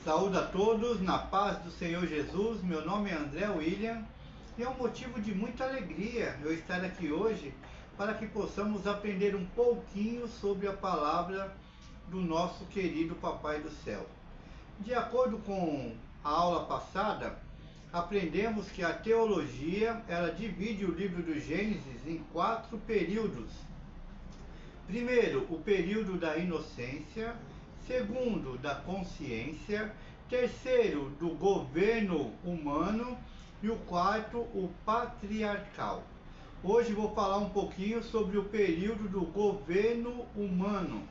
Saúde a todos, na paz do Senhor Jesus. Meu nome é André William e é um motivo de muita alegria eu estar aqui hoje para que possamos aprender um pouquinho sobre a palavra do nosso querido Papai do Céu. De acordo com a aula passada, aprendemos que a teologia ela divide o livro do Gênesis em 4 períodos. Primeiro, o período da inocência. Segundo, da consciência. Terceiro, do governo humano. E o quarto, o patriarcal. Hoje vou falar um pouquinho sobre o período do governo humano.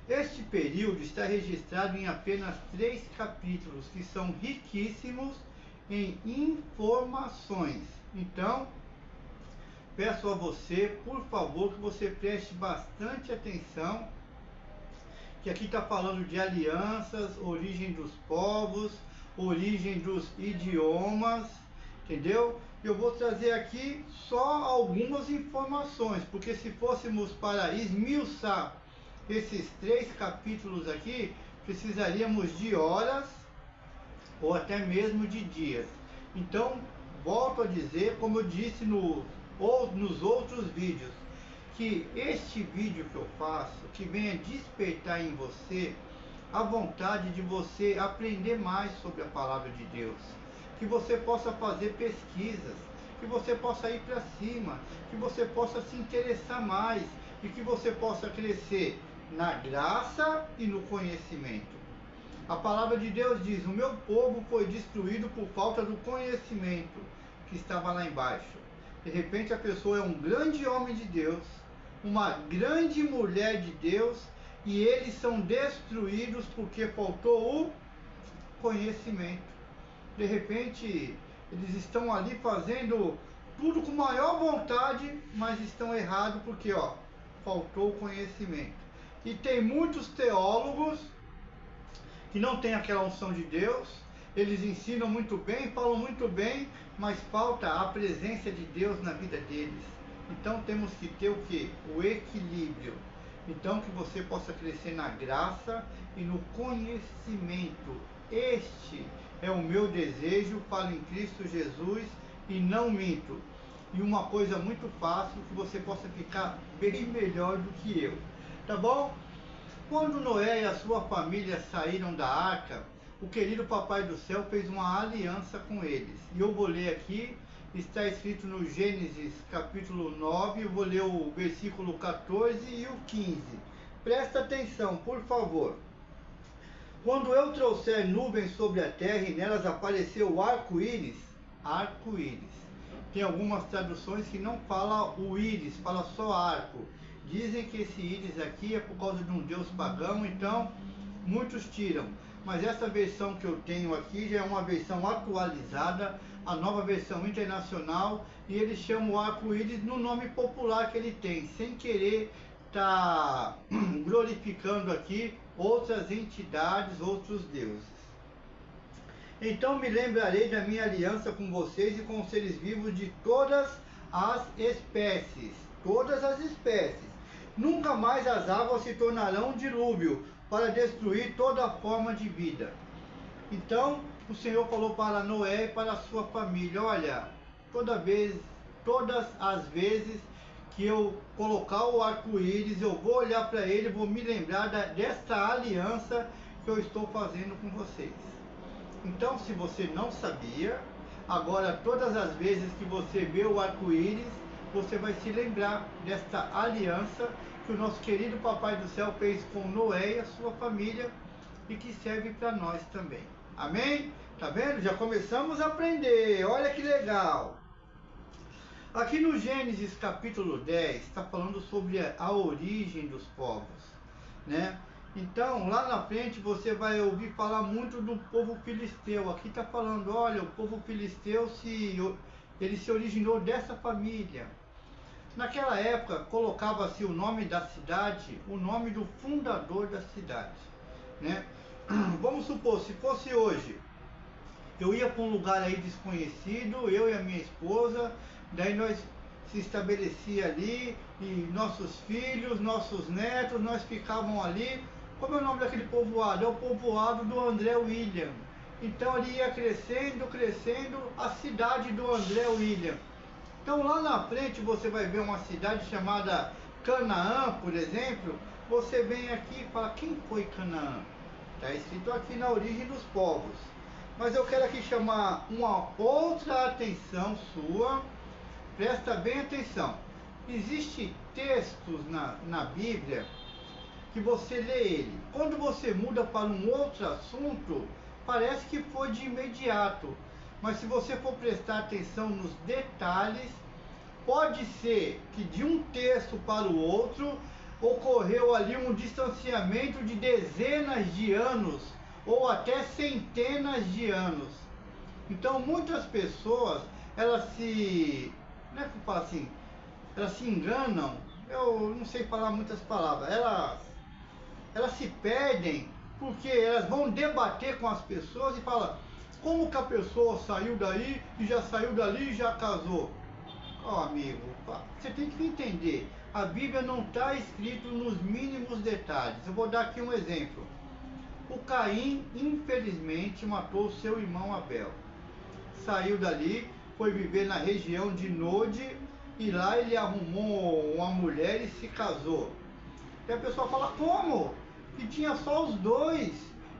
Este período está registrado em apenas 3 capítulos, que são riquíssimos em informações. Então, peço a você, por favor, que você preste bastante atenção, que aqui está falando de alianças, origem dos povos, origem dos idiomas, entendeu? Eu vou trazer aqui só algumas informações, porque se fôssemos para esmiuçar esses 3 capítulos aqui, precisaríamos de horas ou até mesmo de dias. Então, volto a dizer, como eu disse nos outros vídeos, que este vídeo que eu faço, que venha despertar em você a vontade de você aprender mais sobre a palavra de Deus, que você possa fazer pesquisas, que você possa ir para cima, que você possa se interessar mais e que você possa crescer na graça e no conhecimento. A palavra de Deus diz: o meu povo foi destruído por falta do conhecimento que estava lá embaixo. De repente a pessoa é um grande homem de Deus, uma grande mulher de Deus, e eles são destruídos porque faltou o conhecimento. De repente eles estão ali fazendo tudo com maior vontade, mas estão errados porque faltou o conhecimento. E tem muitos teólogos que não têm aquela unção de Deus. Eles ensinam muito bem, falam muito bem, mas falta a presença de Deus na vida deles. Então temos que ter o que? O equilíbrio. Então que você possa crescer na graça e no conhecimento. Este é o meu desejo, falo em Cristo Jesus e não minto. E uma coisa muito fácil, que você possa ficar bem melhor do que eu. Tá bom? Quando Noé e a sua família saíram da arca, o querido Papai do Céu fez uma aliança com eles. E eu vou ler aqui, está escrito no Gênesis capítulo 9, eu vou ler o versículo 14 e o 15. Presta atenção, por favor. Quando eu trouxer nuvens sobre a terra e nelas apareceu o arco-íris, arco-íris. Tem algumas traduções que não fala o íris, fala só arco. Dizem que esse íris aqui é por causa de um deus pagão, então muitos tiram. Mas essa versão que eu tenho aqui já é uma versão atualizada, a nova versão internacional, e eles chamam o arco-íris no nome popular que ele tem, sem querer estar glorificando aqui outras entidades, outros deuses. Então me lembrarei da minha aliança com vocês e com os seres vivos de todas as espécies. Todas as espécies. Nunca mais as águas se tornarão um dilúvio para destruir toda forma de vida. Então o Senhor falou para Noé e para a sua família: olha, todas as vezes que eu colocar o arco-íris, eu vou olhar para ele, vou me lembrar desta aliança que eu estou fazendo com vocês. Então, se você não sabia, agora todas as vezes que você vê o arco-íris, você vai se lembrar desta aliança que o nosso querido Papai do Céu fez com Noé e a sua família e que serve para nós também. Amém? Tá vendo? Já começamos a aprender. Olha que legal! Aqui no Gênesis capítulo 10 está falando sobre a origem dos povos, né? Então lá na frente você vai ouvir falar muito do povo filisteu. Aqui está falando, olha, o povo filisteu ele se originou dessa família. Naquela época colocava-se o nome da cidade, o nome do fundador da cidade, né? Vamos supor, se fosse hoje, eu ia para um lugar aí desconhecido, eu e a minha esposa, daí nós se estabelecia ali, e nossos filhos, nossos netos, nós ficavam ali Como é o nome daquele povoado? É o povoado do André William. Então ele ia crescendo, crescendo, a cidade do André William. Então lá na frente você vai ver uma cidade chamada Canaã, por exemplo. Você vem aqui e fala, quem foi Canaã? Está escrito aqui na origem dos povos. Mas eu quero aqui chamar uma outra atenção sua. Presta bem atenção. Existem textos na Bíblia que você lê ele. Quando você muda para um outro assunto, parece que foi de imediato. Mas se você for prestar atenção nos detalhes, pode ser que de um texto para o outro ocorreu ali um distanciamento de dezenas de anos ou até centenas de anos. Então muitas pessoas, elas se, não é que eu falo assim, elas se enganam, eu não sei falar muitas palavras, elas se perdem porque elas vão debater com as pessoas e falam, como que a pessoa saiu daí e já saiu dali e já casou? Ó, amigo, você tem que entender, a Bíblia não está escrito nos mínimos detalhes. Eu vou dar aqui um exemplo. O Caim, infelizmente, matou seu irmão Abel. Saiu dali, foi viver na região de Nod, e lá ele arrumou uma mulher e se casou. E a pessoa fala, como? Que tinha só os dois.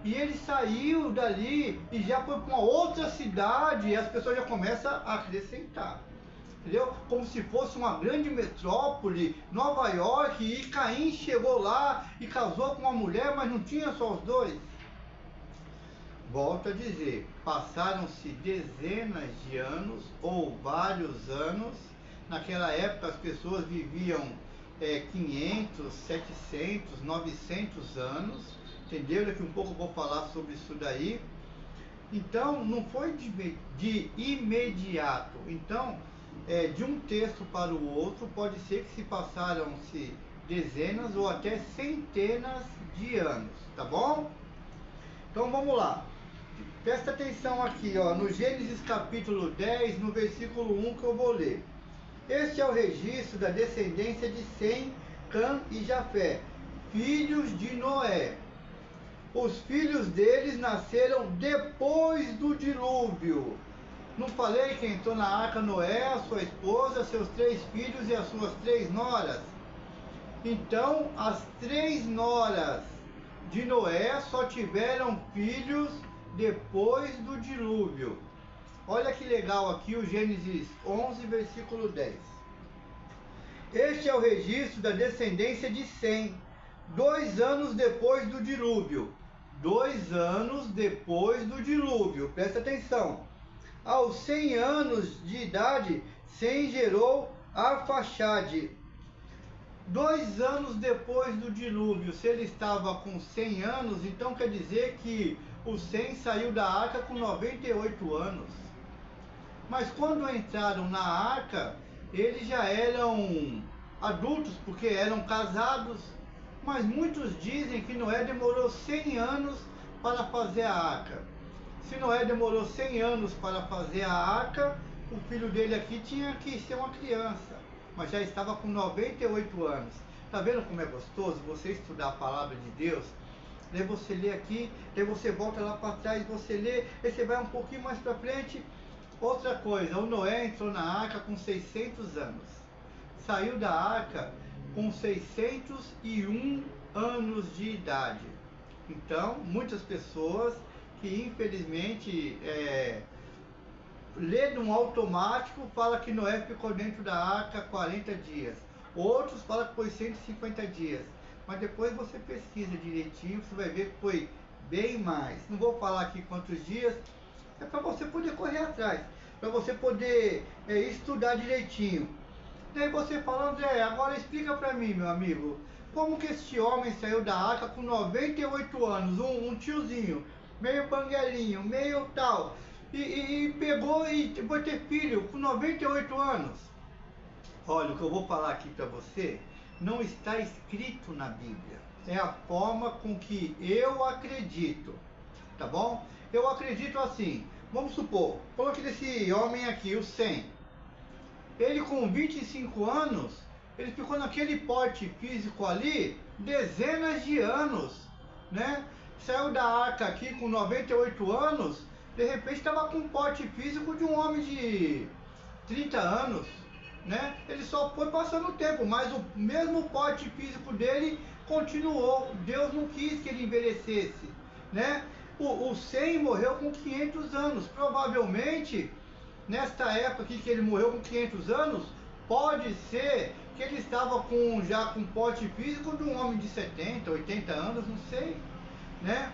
E ele saiu dali e já foi para uma outra cidade, e as pessoas já começam a acrescentar. Entendeu? Como se fosse uma grande metrópole, Nova York, e Caim chegou lá e casou com uma mulher, mas não tinha só os dois. Volto a dizer, passaram-se dezenas de anos ou vários anos. Naquela época as pessoas viviam 500, 700, 900 anos, entendeu? Daqui um pouco eu vou falar sobre isso daí. Então não foi de imediato. Então, de um texto para o outro, pode ser que se passaram-se dezenas ou até centenas de anos, tá bom? Então vamos lá. Presta atenção aqui, ó, no Gênesis capítulo 10, no versículo 1 que eu vou ler. Este é o registro da descendência de Sem, Cã e Jafé, filhos de Noé. Os filhos deles nasceram depois do dilúvio. Não falei que entrou na arca Noé, a sua esposa, seus 3 filhos e as suas 3 noras? Então, as 3 noras de Noé só tiveram filhos depois do dilúvio. Olha que legal aqui o Gênesis 11, versículo 10. Este é o registro da descendência de Sem, 2 anos depois do dilúvio. 2 anos depois do dilúvio, presta atenção. Aos 100 anos de idade, Sem gerou Arfaxade. 2 anos depois do dilúvio, se ele estava com 100 anos, então quer dizer que o Sem saiu da arca com 98 anos. Mas quando entraram na arca, eles já eram adultos, porque eram casados. Mas muitos dizem que Noé demorou 100 anos para fazer a arca. Se Noé demorou 100 anos para fazer a arca, o filho dele aqui tinha que ser uma criança, mas já estava com 98 anos. Tá vendo como é gostoso você estudar a palavra de Deus? Daí você lê aqui, daí você volta lá para trás, você lê, aí você vai um pouquinho mais para frente. Outra coisa, o Noé entrou na arca com 600 anos. Saiu da arca com 601 anos de idade. Então, muitas pessoas que infelizmente lê num automático, fala que Noé ficou dentro da arca 40 dias. Outros falam que foi 150 dias. Mas depois você pesquisa direitinho, você vai ver que foi bem mais. Não vou falar aqui quantos dias, é para você poder correr atrás, para você poder estudar direitinho. Daí você fala, André, agora explica para mim, meu amigo, como que este homem saiu da arca com 98 anos, um tiozinho, meio banguelinho, meio tal, e pegou e foi ter filho com 98 anos. Olha, o que eu vou falar aqui para você não está escrito na Bíblia. É a forma com que eu acredito, tá bom? Eu acredito assim, vamos supor, coloque desse homem aqui, o Sem. Ele com 25 anos, ele ficou naquele porte físico ali dezenas de anos. né? Saiu da arca aqui com 98 anos, de repente estava com um porte físico de um homem de 30 anos, né? Ele só foi passando o tempo, mas o mesmo porte físico dele continuou. Deus não quis que ele envelhecesse, né? O Sem morreu com 500 anos, provavelmente nesta época aqui que ele morreu com 500 anos, pode ser que ele estava já com porte físico de um homem de 70, 80 anos, não sei, né?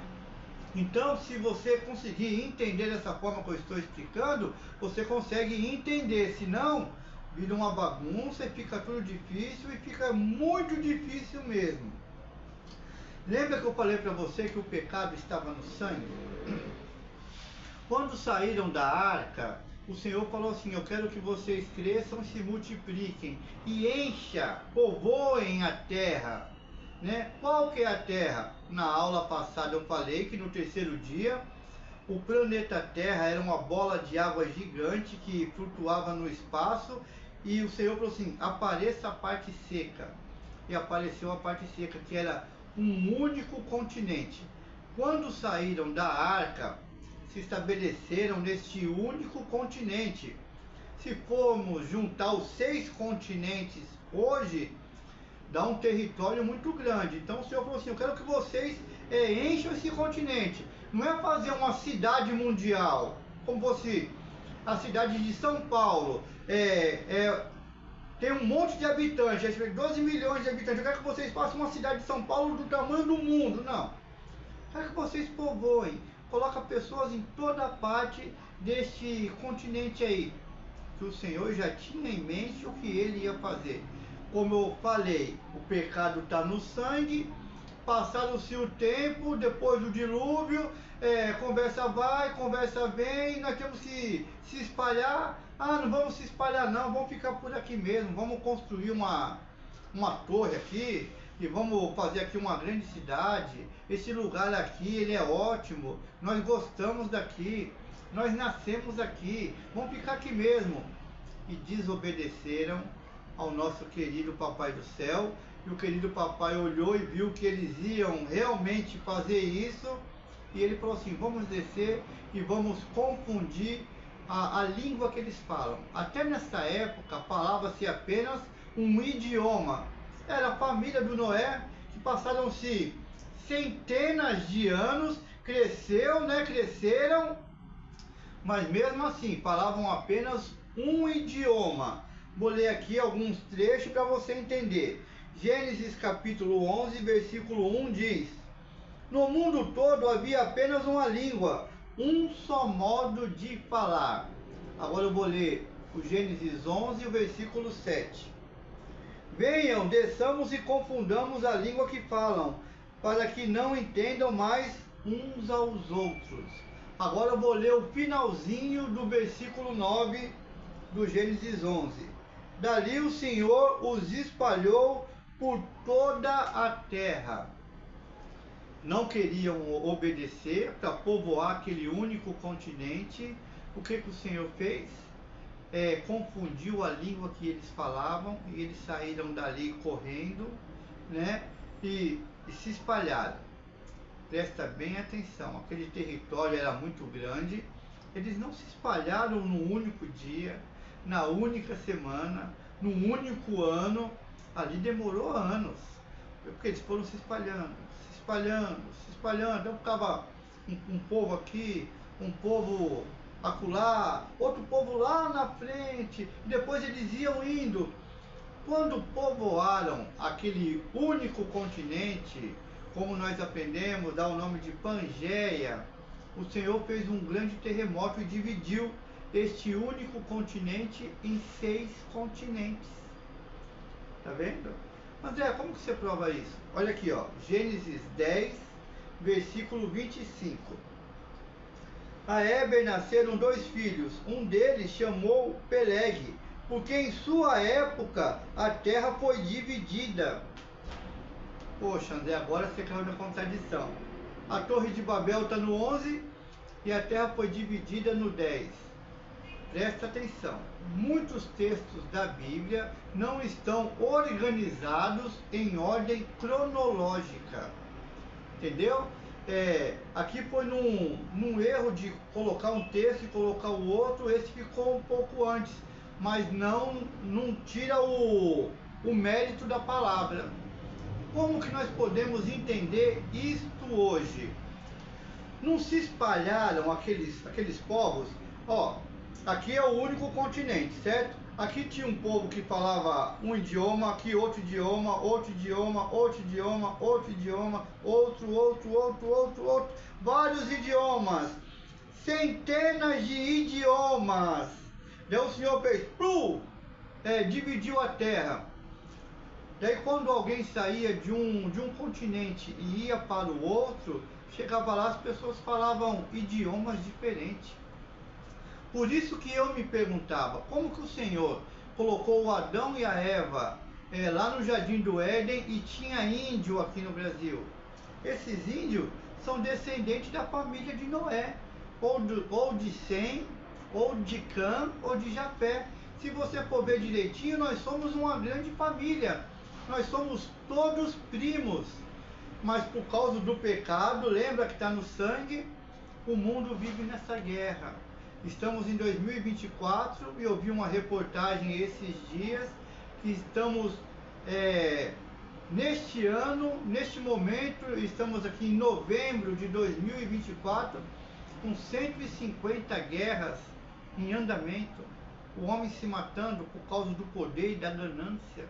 Então, se você conseguir entender dessa forma que eu estou explicando, você consegue entender. Se não, vira uma bagunça e fica tudo difícil e fica muito difícil mesmo. Lembra que eu falei para você que o pecado estava no sangue? Quando saíram da arca, o Senhor falou assim: eu quero que vocês cresçam e se multipliquem e povoem a terra. Né? Qual que é a Terra? Na aula passada eu falei que no terceiro dia o planeta Terra era uma bola de água gigante que flutuava no espaço e o Senhor falou assim: apareça a parte seca. E apareceu a parte seca, que era um único continente. Quando saíram da arca, se estabeleceram neste único continente. Se formos juntar os 6 continentes hoje, dá um território muito grande. Então o Senhor falou assim: eu quero que vocês encham esse continente. Não é fazer uma cidade mundial, como fosse a cidade de São Paulo. Tem um monte de habitantes, 12 milhões de habitantes. Eu quero que vocês façam uma cidade de São Paulo do tamanho do mundo. Não. Eu quero que vocês povoem. Coloca pessoas em toda parte deste continente aí. Que o Senhor já tinha em mente o que ele ia fazer. Como eu falei, o pecado está no sangue, passado-se o tempo, depois do dilúvio, conversa vai, conversa vem, nós temos que se espalhar. Ah, não vamos se espalhar não, vamos ficar por aqui mesmo, vamos construir uma torre aqui e vamos fazer aqui uma grande cidade. Esse lugar aqui, ele é ótimo, nós gostamos daqui, nós nascemos aqui, vamos ficar aqui mesmo. E desobedeceram ao nosso querido Papai do Céu, e o querido papai olhou e viu que eles iam realmente fazer isso, e ele falou assim: vamos descer e vamos confundir a língua que eles falam. Até nessa época falava-se apenas um idioma. Era a família do Noé, que passaram-se centenas de anos, cresceram, mas mesmo assim falavam apenas um idioma. Vou ler aqui alguns trechos para você entender. Gênesis capítulo 11, versículo 1 diz: no mundo todo havia apenas uma língua, um só modo de falar. Agora eu vou ler o Gênesis 11, o versículo 7. Venham, desçamos e confundamos a língua que falam, para que não entendam mais uns aos outros. Agora eu vou ler o finalzinho do versículo 9 do Gênesis 11. Dali o Senhor os espalhou por toda a terra. Não queriam obedecer para povoar aquele único continente. O que o Senhor fez? Confundiu a língua que eles falavam e eles saíram dali correndo, né? E se espalharam. Presta bem atenção, aquele território era muito grande. Eles não se espalharam num único dia, na única semana, num único ano. Ali demorou anos, porque eles foram se espalhando. Então ficava um povo aqui, um povo acolá, outro povo lá na frente, e depois eles iam indo. Quando povoaram aquele único continente, como nós aprendemos, dá o nome de Pangeia, o Senhor fez um grande terremoto e dividiu este único continente em 6 continentes. Tá vendo? André, como que você prova isso? Olha aqui, ó, Gênesis 10, versículo 25. A Éber nasceram 2 filhos, um deles chamou Peleg, porque em sua época a terra foi dividida. Poxa, André, agora você caiu na contradição. A Torre de Babel está no 11 e a terra foi dividida no 10. Presta atenção, muitos textos da Bíblia não estão organizados em ordem cronológica. entendeu? Aqui foi num erro de colocar um texto e colocar o outro, esse ficou um pouco antes, mas não tira o mérito da palavra. Como que nós podemos entender isto hoje? Não se espalharam aqueles povos? Ó, aqui é o único continente, certo? Aqui tinha um povo que falava um idioma, aqui outro idioma, outro idioma, outro idioma, outro idioma, outro, vários idiomas, centenas de idiomas. Daí o Senhor fez, dividiu a terra. Daí quando alguém saía de um continente e ia para o outro, chegava lá, as pessoas falavam idiomas diferentes. Por isso que eu me perguntava, como que o Senhor colocou o Adão e a Eva lá no Jardim do Éden e tinha índio aqui no Brasil? Esses índios são descendentes da família de Noé, ou de Sem, ou de Cã, ou de Jafé. Se você for ver direitinho, nós somos uma grande família. Nós somos todos primos, mas por causa do pecado, lembra que está no sangue, o mundo vive nessa guerra. Estamos em 2024 e eu vi uma reportagem esses dias que estamos, neste ano, neste momento, estamos aqui em novembro de 2024, com 150 guerras em andamento, o homem se matando por causa do poder e da ganância.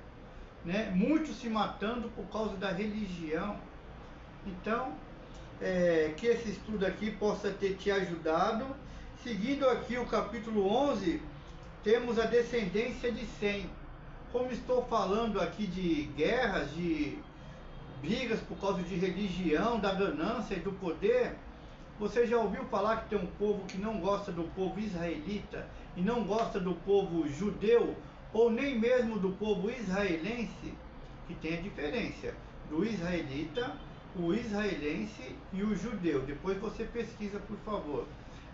Né? Muitos se matando por causa da religião. Então, que esse estudo aqui possa ter te ajudado. Seguindo aqui o capítulo 11, temos a descendência de Sem. Como estou falando aqui de guerras, de brigas por causa de religião, da ganância e do poder, você já ouviu falar que tem um povo que não gosta do povo israelita e não gosta do povo judeu, ou nem mesmo do povo israelense, que tem a diferença do israelita, o israelense e o judeu. Depois você pesquisa, por favor.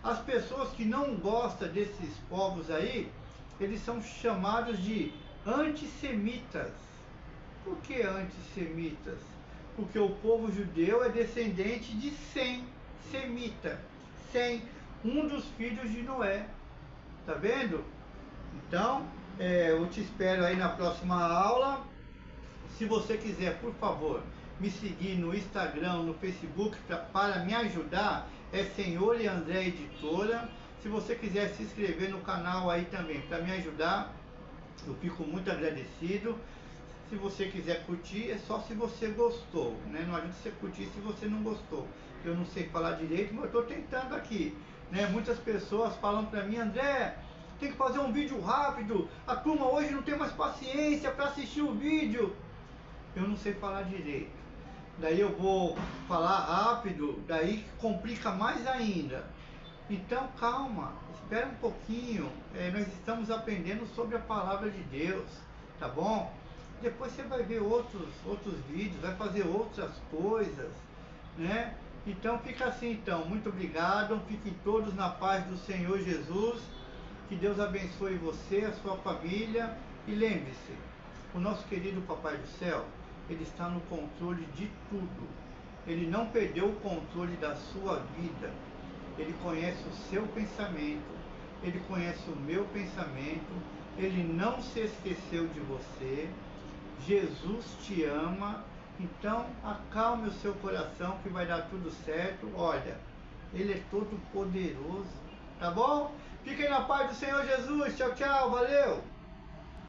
As pessoas que não gostam desses povos aí, eles são chamados de antissemitas. Por que antissemitas? Porque o povo judeu é descendente de Sem, semita, Sem, um dos filhos de Noé. Tá vendo? Então, eu te espero aí na próxima aula. Se você quiser, por favor, me seguir no Instagram, no Facebook, para me ajudar, é Senhor e André Editora. Se você quiser se inscrever no canal aí também, para me ajudar, eu fico muito agradecido. Se você quiser curtir, é só se você gostou, né? Não adianta você curtir se você não gostou. Eu não sei falar direito, mas eu estou tentando aqui, né? Muitas pessoas falam para mim, André, tem que fazer um vídeo rápido, a turma hoje não tem mais paciência para assistir o vídeo. Eu não sei falar direito. Daí eu vou falar rápido, daí complica mais ainda. Então calma, espera um pouquinho, nós estamos aprendendo sobre a palavra de Deus, tá bom? Depois você vai ver outros vídeos, vai fazer outras coisas, né? Então fica assim então, muito obrigado, fiquem todos na paz do Senhor Jesus, que Deus abençoe você, a sua família, e lembre-se, o nosso querido Papai do Céu, Ele está no controle de tudo, Ele não perdeu o controle da sua vida, Ele conhece o seu pensamento, Ele conhece o meu pensamento, Ele não se esqueceu de você, Jesus te ama, então acalme o seu coração que vai dar tudo certo. Olha, Ele é todo poderoso, tá bom? Fiquem na paz do Senhor Jesus, tchau, tchau, valeu!